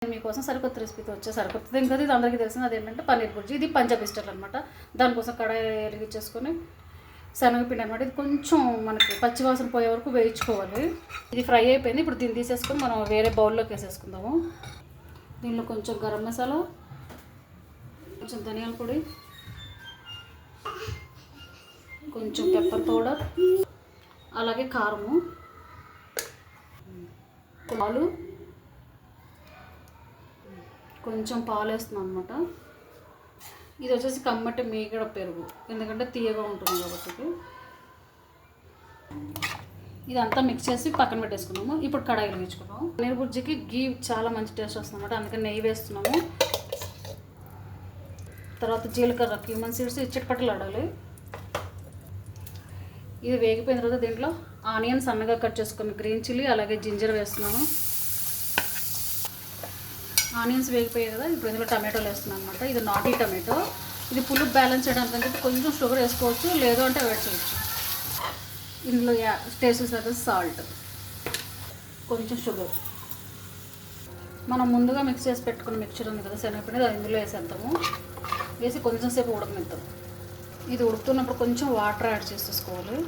మీకోసం సరికొత్త రెసిపీతో వచ్చే సరికొత్తది ఇంకా ఇది అందరికీ తెలిసింది. అదేంటంటే పన్నీర్ బుర్జీ. ఇది పంజాబీ స్టైల్ అనమాట. దానికోసం కడాయి వెలిగించేసుకొని శనగపిండి అనమాట. ఇది కొంచెం మనకి పచ్చివాసన పోయే వరకు వేయించుకోవాలి. ఇది ఫ్రై అయిపోయింది. ఇప్పుడు దీన్ని తీసేసుకొని మనం వేరే బౌల్లోకి వేసేసుకుందాము. దీనిలో కొంచెం గరం మసాలా, కొంచెం ధనియాల పొడి, కొంచెం పెప్పర్ పౌడర్, అలాగే కారము, పాలు, కొంచెం పాలు వేస్తున్నాం అనమాట. ఇది వచ్చేసి కమ్మటి మీగడ పెరుగు, ఎందుకంటే తీయగా ఉంటుంది కాబట్టి. ఇదంతా మిక్స్ చేసి పక్కన పెట్టేసుకున్నాము. ఇప్పుడు కడాయిలు వేసుకున్నాము. పన్నీర్ బుర్జీకి గీ చాలా మంచి టేస్ట్ వస్తుంది అనమాట. అందుకని నెయ్యి వేస్తున్నాము. తర్వాత జీలకర్ర, క్యూమన్ సీడ్స్ చిట్పట్టలు ఆడాలి. ఇది వేగిపోయిన తర్వాత దీంట్లో ఆనియన్ సన్నగా కట్ చేసుకుని గ్రీన్ చిల్లీ అలాగే జింజర్ వేస్తున్నాను. ఆనియన్స్ వేగిపోయాయి కదా, ఇప్పుడు ఇందులో టమాటోలు వేస్తున్నాను అనమాట. ఇది నాటీ టమాటో. ఇది పులుపు బ్యాలెన్స్ చేయడానికి అంటే కొంచెం షుగర్ వేసుకోవచ్చు, లేదు అంటే అవాయిడ్ చేయొచ్చు. ఇందులో టేస్ట్ సరిగ్గా సాల్ట్, కొంచెం షుగర్, మనం ముందుగా మిక్స్ చేసి పెట్టుకున్న మిక్చర్ ఉంది కదా శనగపిండి, అది ఇందులో వేసేద్దాము. వేసి కొంచెం సేపు ఉడకనిద్దాం. ఇది ఉడుకుతున్నప్పుడు కొంచెం వాటర్ యాడ్ చేసేసుకోవాలి.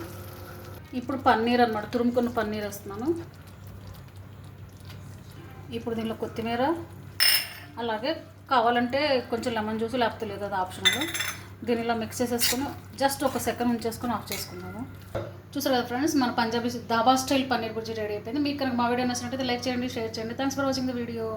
ఇప్పుడు పన్నీర్ అనమాట, తురుముకున్న పన్నీర్ వేస్తున్నాను. ఇప్పుడు దీనిలో కొత్తిమీర, అలాగే కావాలంటే కొంచెం లెమన్ జ్యూస్, లేకపోతే లేదు, అది ఆప్షనల్. దీనిలో మిక్స్ చేసేసుకొని జస్ట్ ఒక సెకండ్ ఉంచేసుకొని ఆఫ్ చేసుకున్నాము. చూసారు కదా ఫ్రెండ్స్, మన పంజాబీ దాబా స్టైల్ పన్నీర్ బుర్జీ రెడీ అయిపోయింది. మీకు కనుక మా వీడియో నచ్చినట్టయితే లైక్ చేయండి, షేర్ చేయండి. Thanks for watching the video.